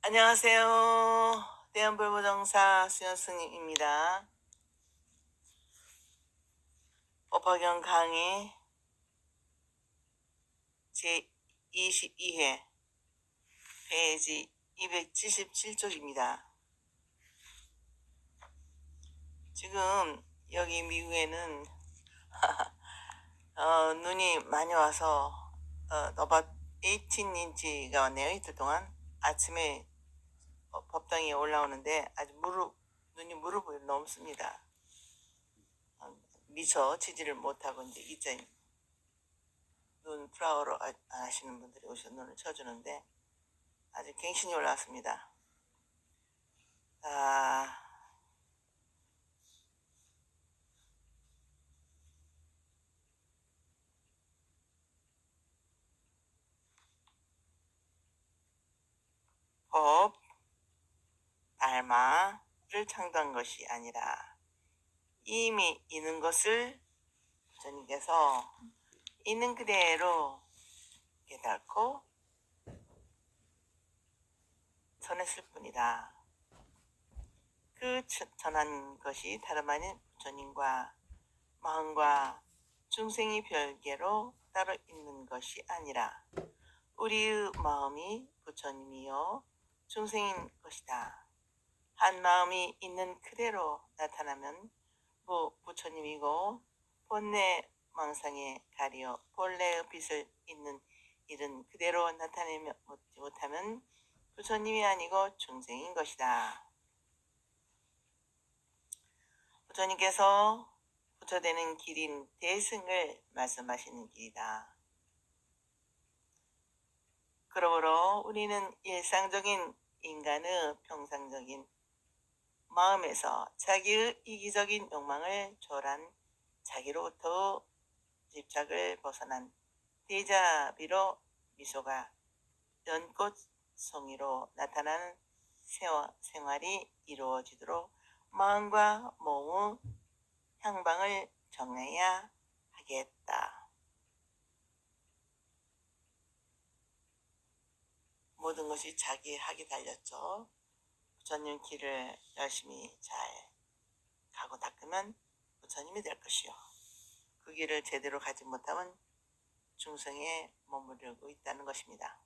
안녕하세요. 대한불보정사 수연스님입니다. 법화경 강의 제22회 페이지 277쪽입니다. 지금 여기 미국에는 눈이 많이 와서 about 18인치가 왔네요. 이틀 동안 아침에 법당에 올라오는데 아주 눈이 무릎을 넘습니다. 미처 치지를 못하고 이제 이제 눈 플라워로 안 하시는 분들이 오셔서 눈을 쳐주는데 아주 갱신이 올라왔습니다. 법, 달마를 창조한 것이 아니라 이미 있는 것을 부처님께서 있는 그대로 깨닫고 전했을 뿐이다. 그 전한 것이 다름 아닌 부처님과 마음과 중생이 별개로 따로 있는 것이 아니라 우리의 마음이 부처님이요 중생인 것이다. 한 마음이 있는 그대로 나타나면 부처님이고 본래 망상에 가리어 본래의 빛을 있는 일은 그대로 나타내지 못하면 부처님이 아니고 중생인 것이다. 부처님께서 부처되는 길인 대승을 말씀하시는 길이다. 그러므로 우리는 일상적인 인간의 평상적인 마음에서 자기의 이기적인 욕망을 초월한 자기로부터 집착을 벗어난 대자비로 미소가 연꽃송이로 나타나는 생활이 이루어지도록 마음과 몸의 향방을 정해야 하겠다. 모든 것이 자기 학이 달렸죠. 부처님 길을 열심히 잘 가고 닦으면 부처님이 될 것이요. 그 길을 제대로 가지 못하면 중생에 머무르고 있다는 것입니다.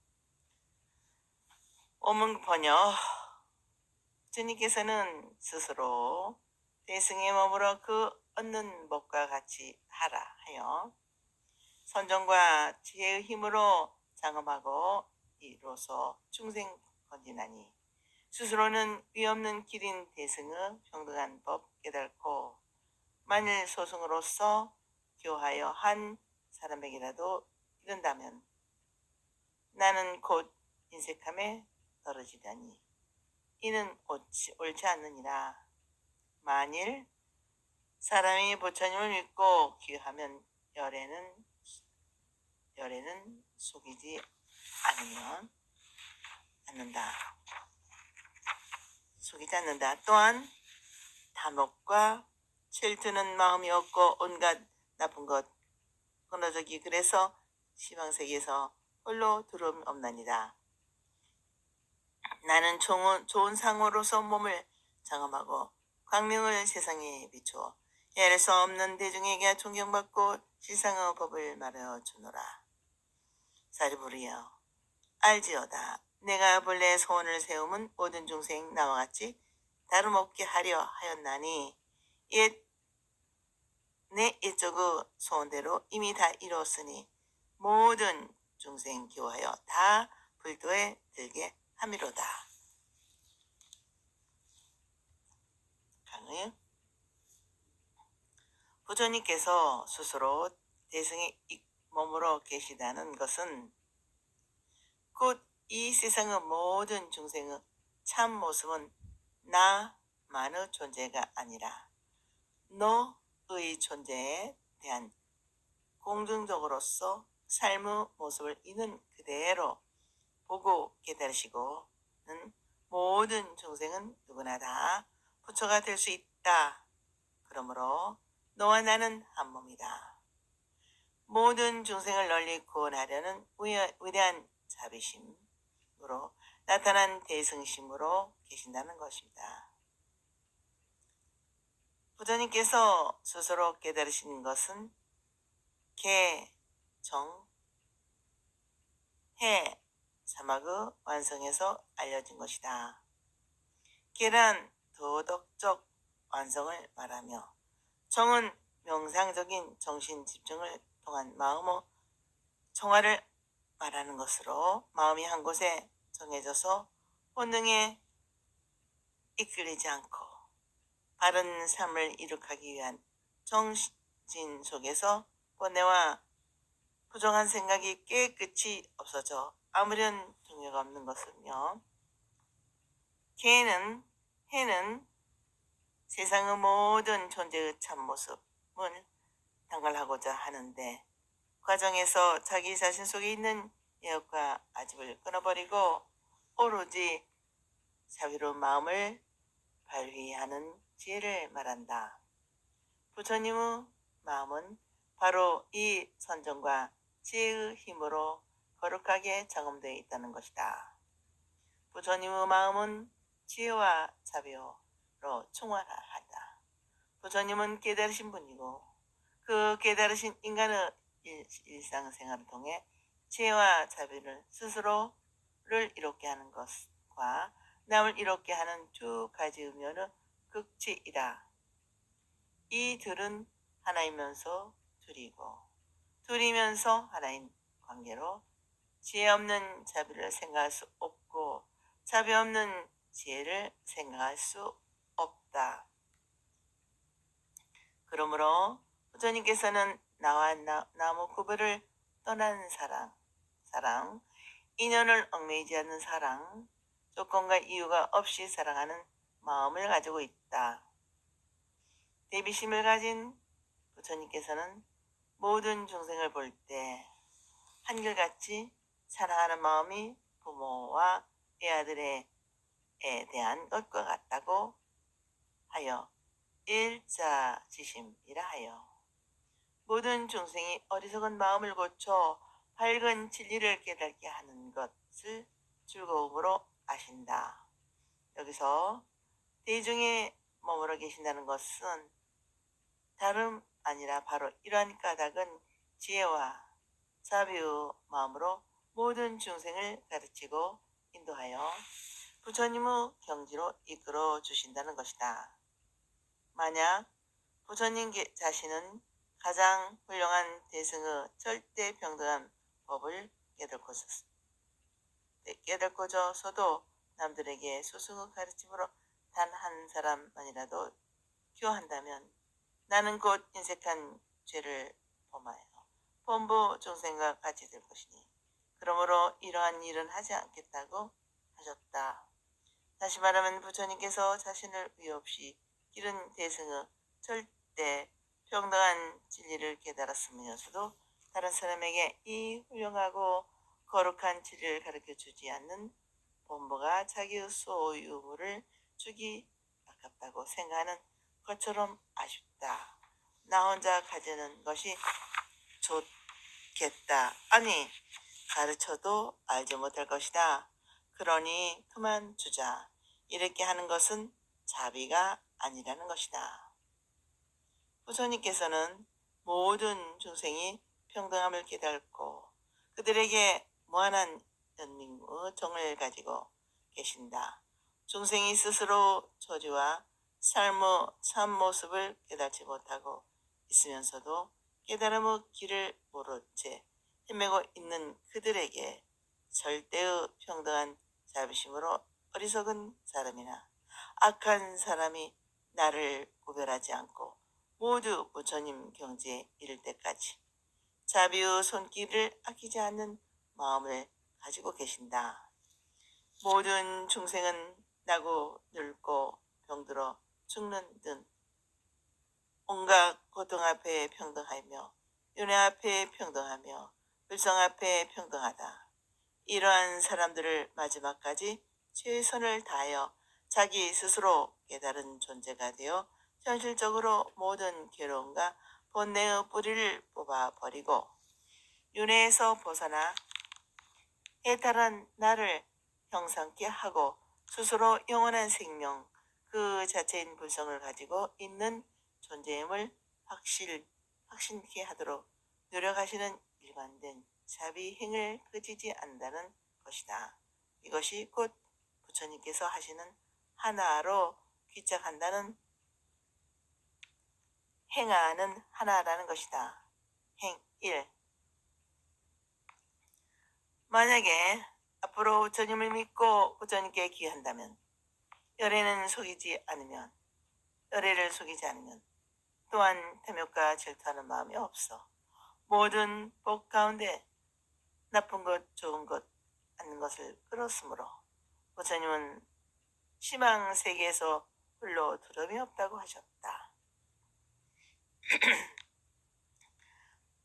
원문 번역. 부처님께서는 스스로 대승에 머물러 그 얻는 법과 같이 하라 하여 선정과 지혜의 힘으로 장엄하고 이로써 중생 건지나니 스스로는 위없는 길인 대승의 평등한 법 깨달고 만일 소승으로서 교하여 한 사람에게라도 이른다면 나는 곧 인색함에 떨어지다니 이는 옳지 않느니라. 만일 사람이 부처님을 믿고 귀하면 열애는 속이지 속이지 않는다. 또한 탐욕과 질투는 마음이 없고 온갖 나쁜 것 끊어져기 그래서 시방세계에서 홀로 두려움 없나니라. 나는 좋은 상호로서 몸을 장엄하고 광명을 세상에 비추어 헤아릴 수 없는 대중에게 존경받고 실상의 법을 말하여 주노라. 사리부리여 알지어다. 내가 본래 소원을 세움은 모든 중생 나와 같이 다름없게 하려 하였나니 내 이쪽의 소원대로 이미 다 이뤘으니 모든 중생 교하여 다 불도에 들게 함이로다. 강의. 부처님께서 스스로 대승에 머물러 계시다는 것은 곧 이 세상의 모든 중생의 참 모습은 나만의 존재가 아니라 너의 존재에 대한 공정적으로서 삶의 모습을 있는 그대로 보고 깨달으시고는 모든 중생은 누구나 다 부처가 될 수 있다. 그러므로 너와 나는 한 몸이다. 모든 중생을 널리 구원하려는 위대한 자비심으로 나타난 대승심으로 계신다는 것입니다. 부처님께서 스스로 깨달으신 것은 개, 정, 해, 사막의 완성에서 알려진 것이다. 개란 도덕적 완성을 말하며 정은 명상적인 정신 집중을 통한 마음의 정화를 말하는 것으로 마음이 한 곳에 정해져서 본능에 이끌리지 않고 바른 삶을 이룩하기 위한 정신 속에서 번뇌와 부정한 생각이 깨끗이 없어져 아무런 동요가 없는 것이며, 해는 세상의 모든 존재의 참모습을 당갈하고자 하는데 과정에서 자기 자신 속에 있는 예욕과 아집을 끊어버리고 오로지 자비로운 마음을 발휘하는 지혜를 말한다. 부처님의 마음은 바로 이 선정과 지혜의 힘으로 거룩하게 장엄되어 있다는 것이다. 부처님의 마음은 지혜와 자비로 충만하다. 부처님은 깨달으신 분이고 그 깨달으신 인간의 일상생활을 통해 지혜와 자비를 스스로를 이롭게 하는 것과 남을 이롭게 하는 두 가지 의면의 극치이다. 이 둘은 하나이면서 둘이고 둘이면서 하나인 관계로 지혜 없는 자비를 생각할 수 없고 자비 없는 지혜를 생각할 수 없다. 그러므로 부처님께서는 나와 남의 구별을 떠난 사랑, 인연을 얽매이지 않는 사랑, 조건과 이유가 없이 사랑하는 마음을 가지고 있다. 대비심을 가진 부처님께서는 모든 중생을 볼 때 한결같이 사랑하는 마음이 부모와 애아들에 대한 것과 같다고 하여 일자지심이라 하여 모든 중생이 어리석은 마음을 고쳐 밝은 진리를 깨닫게 하는 것을 즐거움으로 아신다. 여기서 대중에 머물러 계신다는 것은 다름 아니라 바로 이러한 까닭은 지혜와 자비의 마음으로 모든 중생을 가르치고 인도하여 부처님의 경지로 이끌어 주신다는 것이다. 만약 부처님 자신은 가장 훌륭한 대승의 절대 평등한 법을 깨닫고져서도 남들에게 소승의 가르침으로 단 한 사람만이라도 교한다면 나는 곧 인색한 죄를 범하여 범부 중생과 같이 될 것이니 그러므로 이러한 일은 하지 않겠다고 하셨다. 다시 말하면 부처님께서 자신을 의의 없이 기른 대승의 절대 평등한 진리를 깨달았으면서도 다른 사람에게 이 훌륭하고 거룩한 진리를 가르쳐주지 않는 본부가 자기의 소유물을 주기 아깝다고 생각하는 것처럼 아쉽다. 나 혼자 가지는 것이 좋겠다. 아니 가르쳐도 알지 못할 것이다. 그러니 그만 두자. 이렇게 하는 것은 자비가 아니라는 것이다. 부처님께서는 모든 중생이 평등함을 깨닫고 그들에게 무한한 연민의 정을 가지고 계신다. 중생이 스스로 처지와 삶의 참모습을 깨닫지 못하고 있으면서도 깨달음의 길을 모른 채 헤매고 있는 그들에게 절대의 평등한 자비심으로 어리석은 사람이나 악한 사람이 나를 구별하지 않고 모두 부처님 경지에 이를 때까지 자비의 손길을 아끼지 않는 마음을 가지고 계신다. 모든 중생은 나고 늙고 병들어 죽는 등 온갖 고통 앞에 평등하며 윤회 앞에 평등하며 불성 앞에 평등하다. 이러한 사람들을 마지막까지 최선을 다하여 자기 스스로 깨달은 존재가 되어 현실적으로 모든 괴로움과 번뇌의 뿌리를 뽑아버리고 윤회에서 벗어나 해탈한 나를 형상케 하고 스스로 영원한 생명 그 자체인 본성을 가지고 있는 존재임을 확신케 하도록 노력하시는 일관된 자비행을 그치지 않는다는 것이다. 이것이 곧 부처님께서 하시는 하나로 귀착한다는 행하는 하나라는 것이다. 행 1. 만약에 앞으로 부처님을 믿고 부처님께 귀한다면 열애를 속이지 않으면 또한 탐욕과 질투하는 마음이 없어 모든 복 가운데 나쁜 것 좋은 것 않는 것을 끌었으므로 부처님은 시망 세계에서 홀로 두려움이 없다고 하셨다.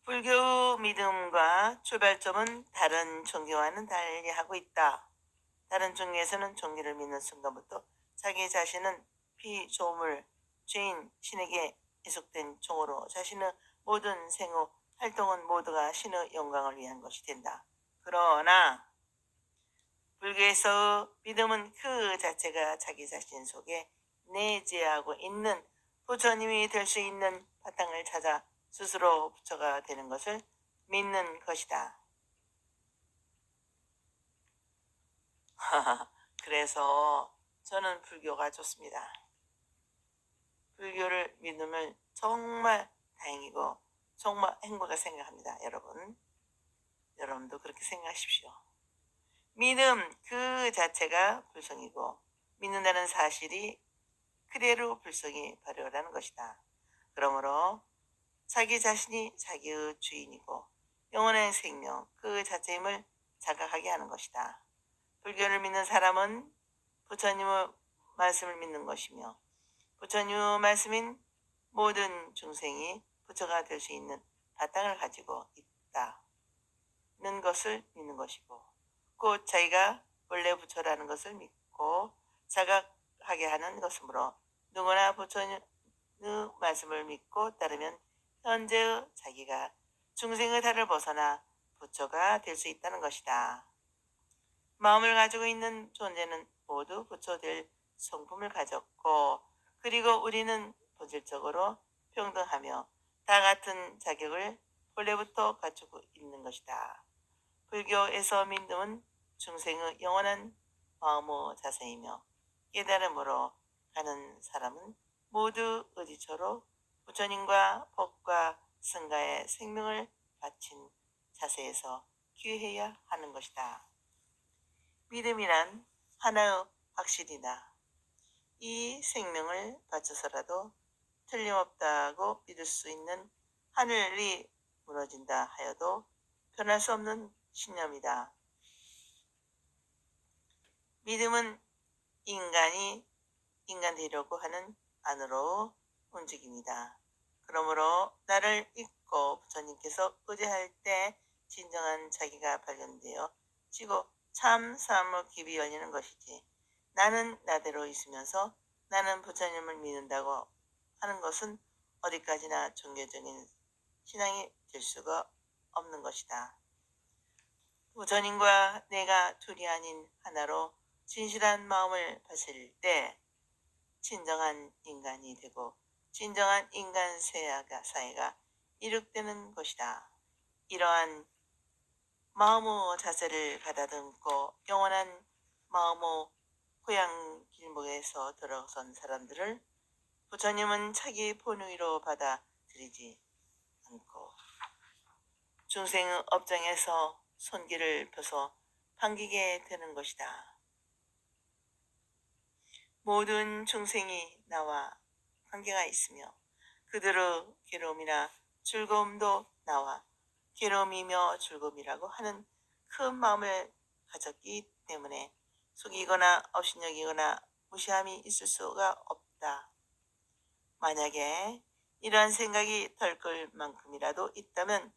불교 믿음과 출발점은 다른 종교와는 달리하고 있다. 다른 종교에서는 종교를 믿는 순간부터 자기 자신은 피조물, 죄인, 신에게 애속된 종으로 자신의 모든 생후 활동은 모두가 신의 영광을 위한 것이 된다. 그러나 불교에서 믿음은 그 자체가 자기 자신 속에 내재하고 있는 부처님이 될 수 있는 바탕을 찾아 스스로 부처가 되는 것을 믿는 것이다. 그래서 저는 불교가 좋습니다. 불교를 믿으면 정말 다행이고 정말 행복하게 생각합니다. 여러분도 그렇게 생각하십시오. 믿음 그 자체가 불성이고 믿는다는 사실이 그대로 불성이 발효라는 것이다. 그러므로 자기 자신이 자기의 주인이고 영원한 생명 그 자체임을 자각하게 하는 것이다. 불교를 믿는 사람은 부처님의 말씀을 믿는 것이며 부처님의 말씀인 모든 중생이 부처가 될 수 있는 바탕을 가지고 있다는 것을 믿는 것이고 곧 자기가 원래 부처라는 것을 믿고 자각하게 하는 것이므로 누구나 부처님의 말씀을 믿고 따르면 현재의 자기가 중생의 달을 벗어나 부처가 될 수 있다는 것이다. 마음을 가지고 있는 존재는 모두 부처 될 성품을 가졌고 그리고 우리는 본질적으로 평등하며 다 같은 자격을 본래부터 갖추고 있는 것이다. 불교에서 믿음은 중생의 영원한 마음의 자세이며 깨달음으로 가는 사람은 모두 의지처로 부처님과 법과 승가의 생명을 바친 자세에서 귀해야 하는 것이다. 믿음이란 하나의 확실이다. 이 생명을 바쳐서라도 틀림없다고 믿을 수 있는 하늘이 무너진다 하여도 변할 수 없는 신념이다. 믿음은 인간이 인간 되려고 하는 안으로 움직입니다. 그러므로 나를 잊고 부처님께서 의지할 때 진정한 자기가 발견되어 지고 참 삶의 길이 열리는 것이지. 나는 나대로 있으면서 나는 부처님을 믿는다고 하는 것은 어디까지나 종교적인 신앙이 될 수가 없는 것이다. 부처님과 내가 둘이 아닌 하나로 진실한 마음을 바칠 때 진정한 인간이 되고 진정한 인간 사회가 이룩되는 것이다. 이러한 마음의 자세를 가다듬고 영원한 마음의 고향 길목에서 들어선 사람들을 부처님은 자기 본위로 받아들이지 않고 중생의 업장에서 손길을 펴서 반기게 되는 것이다. 모든 중생이 나와 관계가 있으며 그들의 괴로움이나 즐거움도 나와 괴로움이며 즐거움이라고 하는 큰 마음을 가졌기 때문에 속이거나 업신여기거나 무시함이 있을 수가 없다. 만약에 이러한 생각이 덜 만큼이라도 있다면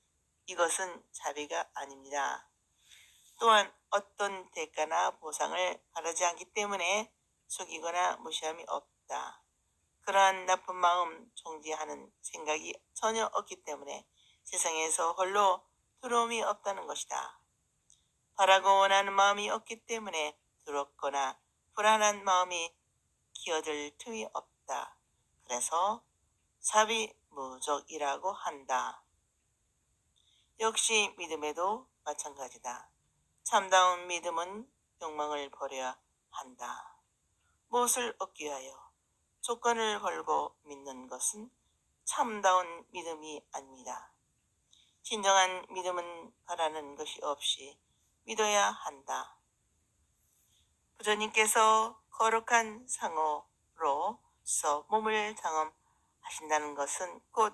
이것은 자비가 아닙니다. 또한 어떤 대가나 보상을 바라지 않기 때문에 속이거나 무시함이 없다. 그러한 나쁜 마음 종지하는 생각이 전혀 없기 때문에 세상에서 홀로 두려움이 없다는 것이다. 바라고 원하는 마음이 없기 때문에 두렵거나 불안한 마음이 기어들 틈이 없다. 그래서 사비무족이라고 한다. 역시 믿음에도 마찬가지다. 참다운 믿음은 욕망을 버려야 한다. 무엇을 얻기 위하여 조건을 걸고 믿는 것은 참다운 믿음이 아닙니다. 진정한 믿음은 바라는 것이 없이 믿어야 한다. 부처님께서 거룩한 상호로서 몸을 장엄하신다는 것은 곧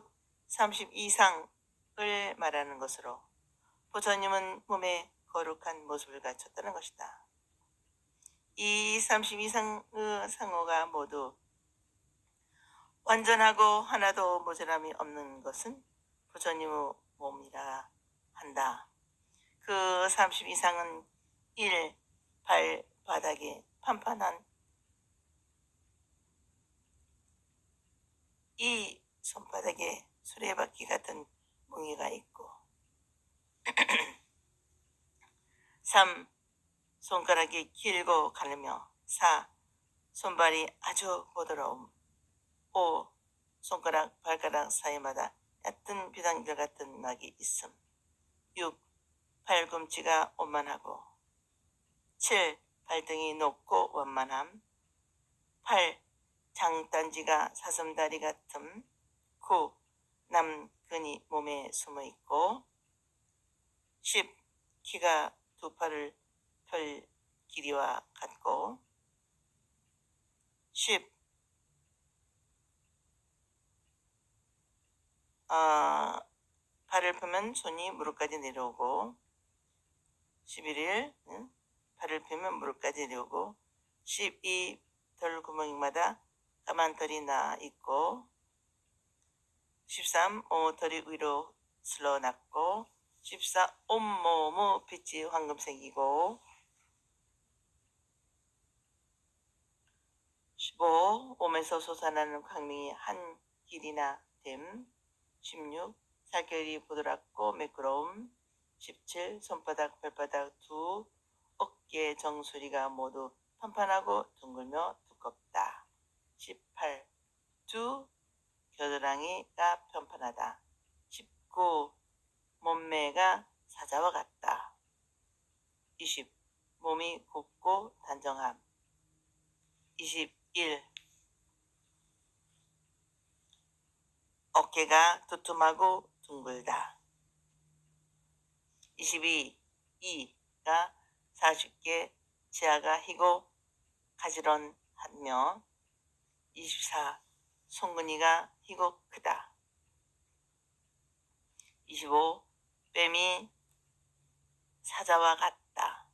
32상을 말하는 것으로 부처님은 몸의 거룩한 모습을 갖췄다는 것이다. 이 32상의 상호가 모두 완전하고 하나도 모자람이 없는 것은 부처님의 몸이라 한다. 그 32상은 1. 발바닥에 판판한 2. 손바닥에 수레바퀴 같은 뭉이가 있고 3. 손가락이 길고 가르며 4. 손발이 아주 부드러움 5. 손가락, 발가락 사이마다 얕은 비단결 같은 막이 있음 6. 팔꿈치가 오만하고 7. 발등이 높고 완만함 8. 장단지가 사슴다리 같음 9. 남근이 몸에 숨어있고 10. 키가 두 팔을 펼 길이와 같고 10. 발을 펴면 손이 무릎까지 내려오고 11일 발을 펴면 무릎까지 내려오고 12. 덜구멍이마다 까만 털이 나 있고 13. 털이 위로 슬러났고 14. 온몸의 빛이 황금색이고 15. 몸에서 솟아나는 광명이 한 길이나 됨 16. 살결이 부드럽고 매끄러움 17. 손바닥, 발바닥, 두 어깨 정수리가 모두 판판하고 둥글며 두껍다 18. 두 겨드랑이가 편판하다 19. 몸매가 사자와 같다 20. 몸이 곱고 단정함 21. 어깨가 두툼하고 둥글다 22. 이가 40개 치아가 희고 가지런하며 24. 송근이가 희고 크다 25. 뺨이 사자와 같다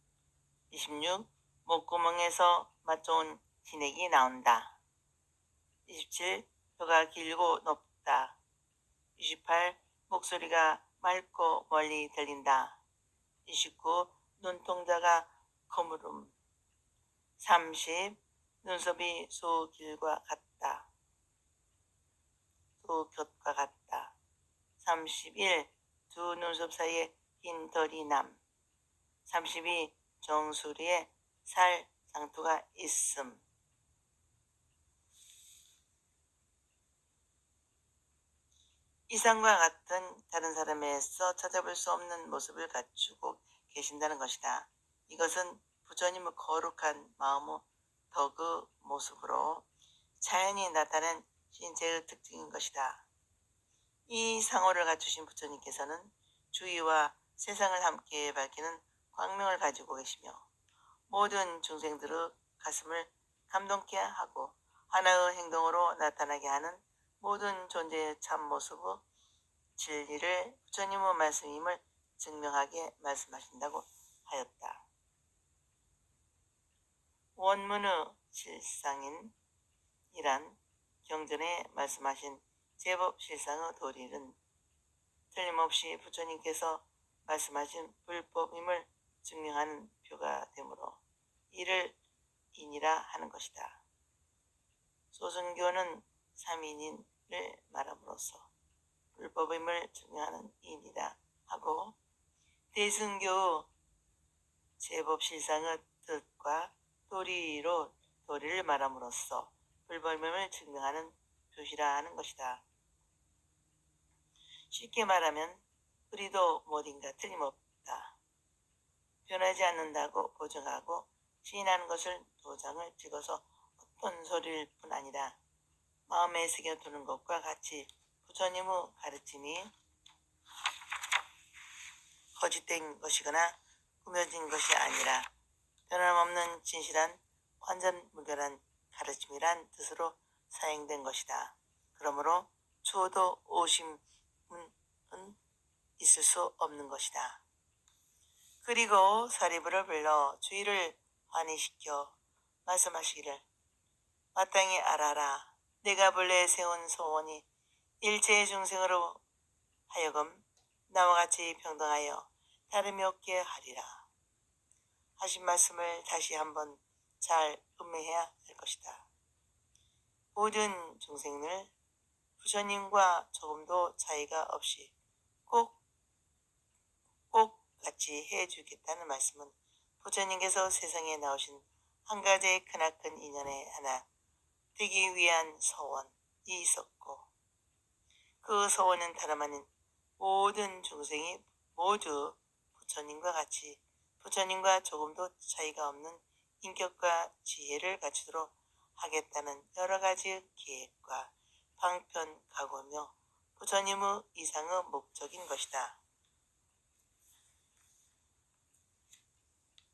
26. 목구멍에서 맛 좋은 진액이 나온다 27. 혀가 길고 높다 28. 목소리가 맑고 멀리 들린다 29. 눈동자가 거무름 30. 눈썹이 소길과 같다 소곁과 같다 31. 두 눈썹 사이에 흰 털이 남 32. 정수리에 살 장투가 있음 이상과 같은 다른 사람에서 찾아볼 수 없는 모습을 갖추고 계신다는 것이다. 이것은 부처님의 거룩한 마음의 덕의 모습으로 자연히 나타낸 신체의 특징인 것이다. 이 상호를 갖추신 부처님께서는 주위와 세상을 함께 밝히는 광명을 가지고 계시며 모든 중생들의 가슴을 감동케 하고 하나의 행동으로 나타나게 하는 모든 존재의 참모습의 진리를 부처님의 말씀임을 증명하게 말씀하신다고 하였다. 원문의 실상인 이란 경전에 말씀하신 제법실상의 도리는 틀림없이 부처님께서 말씀하신 불법임을 증명하는 표가 되므로 이를 인이라 하는 것이다. 소승교는 삼인인을 말함으로써 불법임을 증명하는 인이다 하고 대승교의 제법실상의 뜻과 도리를 말함으로써 불벌됨을 증명하는 표시라 하는 것이다. 쉽게 말하면 우리도 뭐든가 틀림없다, 변하지 않는다고 보증하고 시인하는 것을 도장을 찍어서 어떤 소리일 뿐 아니라 마음에 새겨두는 것과 같이 부처님의 가르침이 거짓된 것이거나 꾸며진 것이 아니라 변함없는 진실한 완전 무결한 가르침이란 뜻으로 사용된 것이다. 그러므로 추호도 오심은 있을 수 없는 것이다. 그리고 사리부를 불러 주의를 환희시켜 말씀하시기를, 마땅히 알아라. 내가 본래 세운 소원이 일체의 중생으로 하여금 나와 같이 평등하여 다름이 없게 하리라 하신 말씀을 다시 한번 잘 음미해야 할 것이다. 모든 중생을 부처님과 조금도 차이가 없이 꼭 같이 해주겠다는 말씀은 부처님께서 세상에 나오신 한 가지의 크나큰 인연의 하나 되기 위한 소원이 있었고, 그 소원은 다름 아닌 모든 중생이 모두 부처님과 같이 부처님과 조금도 차이가 없는 인격과 지혜를 갖추도록 하겠다는 여러 가지 계획과 방편 각오며 부처님의 이상의 목적인 것이다.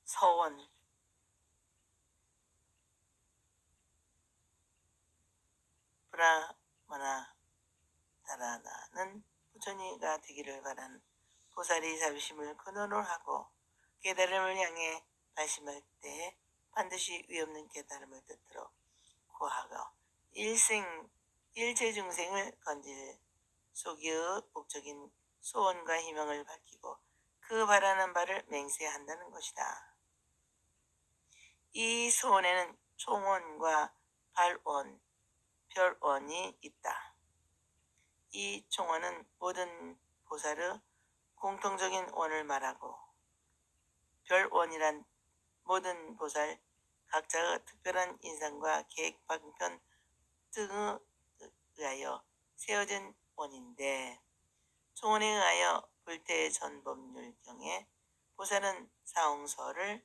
서원 브라마나 다라나는 부처님과 되기를 바라는 보살이 자비심을 근원으로 하고 깨달음을 향해 발심할 때 반드시 위없는 깨달음을 듣도록 구하고 일체 중생을 건질 속이의 목적인 소원과 희망을 밝히고 그 바라는 바를 맹세한다는 것이다. 이 소원에는 총원과 발원, 별원이 있다. 이 총원은 모든 보살의 공통적인 원을 말하고, 별원이란 모든 보살 각자의 특별한 인상과 계획 방편 등에 의하여 세워진 원인데, 총원에 의하여 불태전법률경에 보살은 사홍서를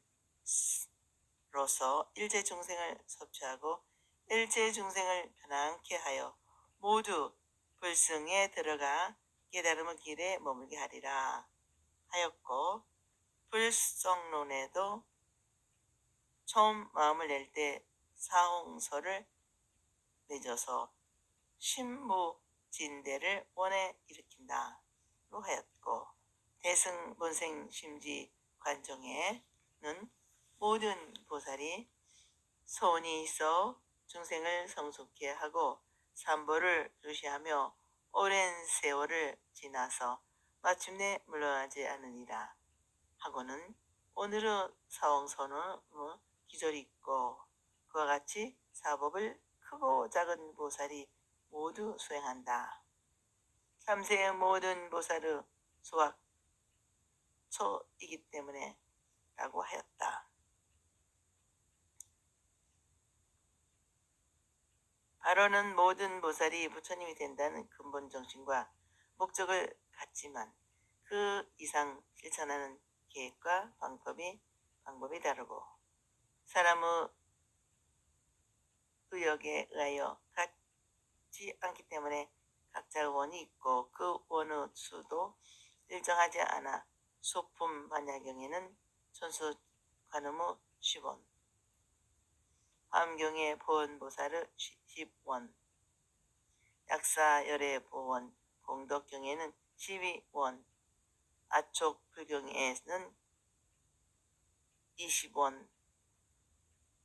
로서 일체 중생을 섭취하고 일체 중생을 편안케 하여 모두 불승에 들어가 깨달음의 길에 머물게 하리라 하였고, 불성론에도 처음 마음을 낼 때 사홍서를 맺어서 신무진대를 원에 일으킨다로 하였고, 대승본생심지 관정에는 모든 보살이 소원이 있어 중생을 성숙케 하고 삼보를 주시하며 오랜 세월을 지나서 마침내 물러나지 않으리라 하고는 오늘의 사홍선언의 기절이 있고, 그와 같이 사법을 크고 작은 보살이 모두 수행한다. 삼세의 모든 보살의 소확초이기 때문에 라고 하였다. 바로는 모든 보살이 부처님이 된다는 근본 정신과 목적을 갖지만 그 이상 실천하는 계획과 방법이 다르고 사람의 의욕에 의하여 같지 않기 때문에 각자의 원이 있고 그 원의 수도 일정하지 않아 소품 반야경에는 천수 관음의 10원, 화엄경의 보원보살의 10원, 약사열의 보원 공덕경에는 12원, 아촉불경에는 20원,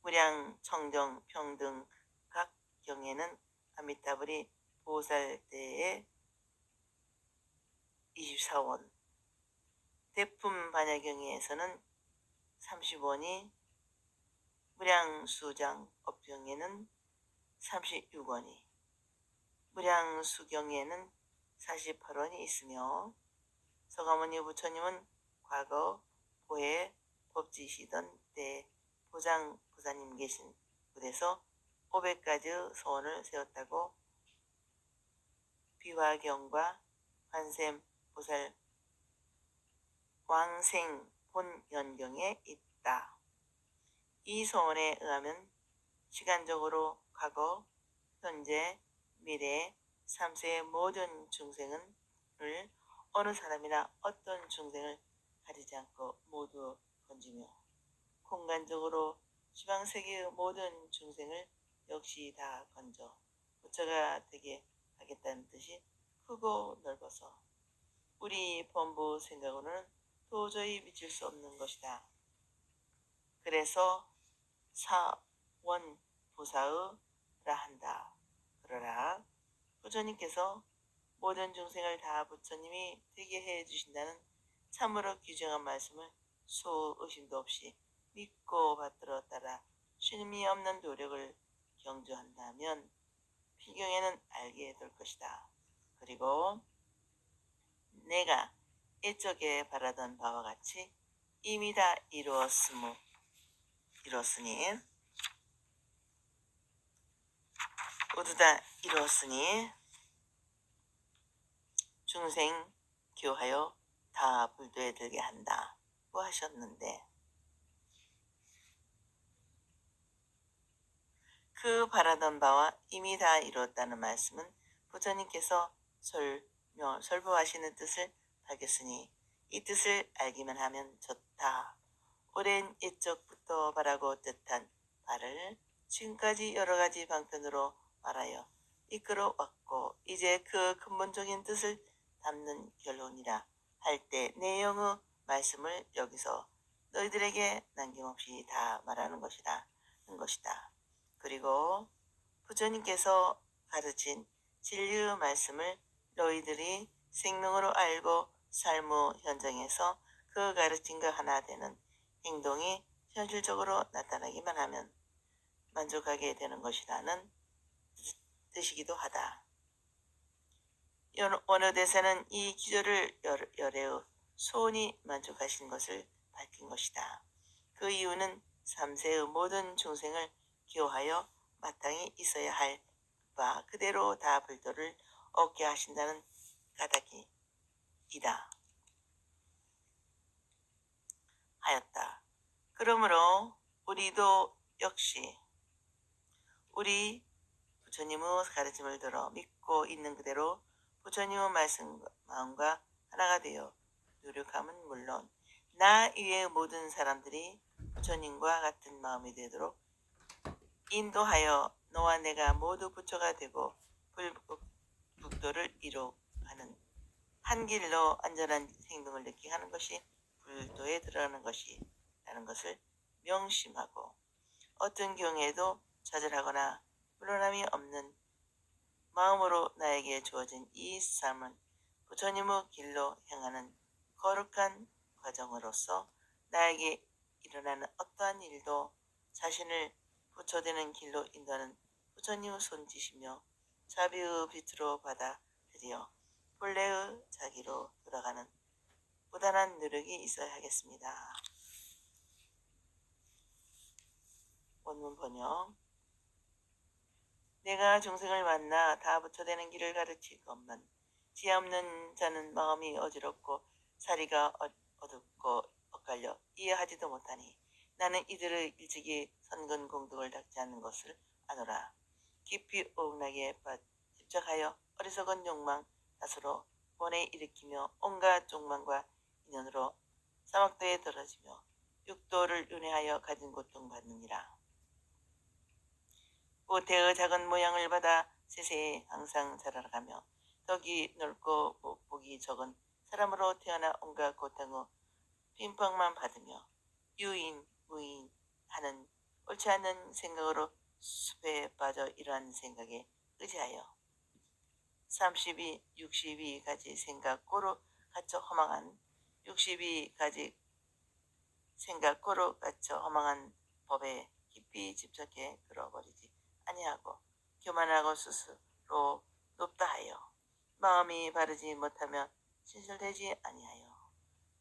무량청정 평등 각 경에는 아미타불이 보살대에 24원, 대품 반야경에서는 30원이, 무량수장 업경에는 36원이, 무량수경에는 48원이 있으며, 서가모니 부처님은 과거 보혜 법지시던 때 보장 보사님 계신 곳에서 500가지 소원을 세웠다고 비화경과 관세음 보살 왕생 본연경에 있다. 이 소원에 의하면 시간적으로 과거, 현재, 미래, 3세의 모든 중생을 어느 사람이나 어떤 중생을 가리지 않고 모두 건지며 공간적으로 지방세계의 모든 중생을 역시 다 건져 부처가 되게 하겠다는 뜻이 크고 넓어서 우리 본부 생각으로는 도저히 미칠 수 없는 것이다. 그래서 사원보사의라 한다. 그러나 부처님께서 모든 중생을 다 부처님이 되게 해주신다는 참으로 귀중한 말씀을 수의심도 없이 믿고 받들어 따라 쉼이 없는 노력을 경주한다면 필경에는 알게 될 것이다. 그리고 내가 애적에 바라던 바와 같이 이미 다 이루었으니 모두 다 이루었으니 중생 교하여 다 불도에 들게 한다고 하셨는데 그 바라던 바와 이미 다 이루었다는 말씀은 부처님께서 설법하시는 뜻을 밝혔으니 이 뜻을 알기만 하면 좋다. 오랜 옛적부터 바라고 뜻한 바를 지금까지 여러 가지 방편으로 말하여 이끌어 왔고 이제 그 근본적인 뜻을 담는 결론이라 할 때 내용의 말씀을 여기서 너희들에게 남김없이 다 말하는 것이다. 그리고 부처님께서 가르친 진리의 말씀을 너희들이 생명으로 알고 삶의 현장에서 그 가르침과 하나 되는 행동이 현실적으로 나타나기만 하면 만족하게 되는 것이라는 뜻이기도 하다. 원어대사는 이 기조를 열애의 소원이 만족하신 것을 밝힌 것이다. 그 이유는 3세의 모든 중생을 교하여 마땅히 있어야 할 바 그대로 다 불도를 얻게 하신다는 까닭이다 하였다. 그러므로 우리도 역시 우리 부처님의 가르침을 들어 믿고 있는 그대로 부처님의 말씀 마음과 하나가 되어 노력함은 물론 나 이외의 모든 사람들이 부처님과 같은 마음이 되도록 인도하여 너와 내가 모두 부처가 되고 불북도를 이루어가는 한 길로 안전한 행동을 느끼게 하는 것이 불도에 들어가는 것이라는 것을 명심하고 어떤 경우에도 좌절하거나 물러남이 없는 마음으로 나에게 주어진 이 삶은 부처님의 길로 향하는 거룩한 과정으로서 나에게 일어나는 어떠한 일도 자신을 부처되는 길로 인도하는 부처님의 손짓이며 자비의 빛으로 받아들여 본래의 자기로 돌아가는 부단한 노력이 있어야 하겠습니다. 원문 번역. 내가 중생을 만나 다 부처되는 길을 가르치건만 지혜 없는 자는 마음이 어지럽고 사리가 어둡고 엇갈려 이해하지도 못하니 나는 이들의 일찍이 선근 공덕을 닦지 않는 것을 아노라. 깊이 어긋나게 집착하여 어리석은 욕망 다수로 번에 일으키며 온갖 욕망과 인연으로 사막도에 떨어지며 육도를 윤회하여 가진 고통받느니라. 모태의 작은 모양을 받아 세세에 항상 자라가며 덕이 넓고 복이 적은 사람으로 태어나 온갖 고통의 빈방만 받으며 유인, 무인 하는 옳지 않은 생각으로 숲에 빠져 이러한 생각에 의지하여 32가지 생각고로 갇혀 허망한 62가지 생각고로 갇혀 허망한 법에 깊이 집착해 끌어버리지 아니하고 교만하고 스스로 높다 하여 마음이 바르지 못하며 신실되지 아니하여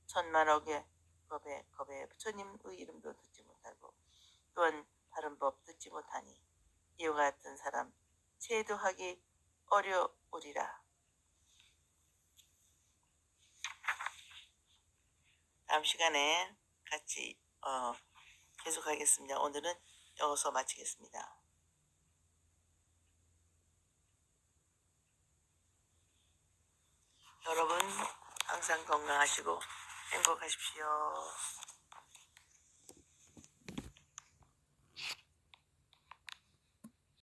천만억의 법에 부처님의 이름도 듣지 못하고 또한 못하니 이와 같은 사람 제도하기 어려우리라. 다음 시간에 같이 계속하겠습니다. 오늘은 여기서 마치겠습니다. 여러분 항상 건강하시고 행복하십시오.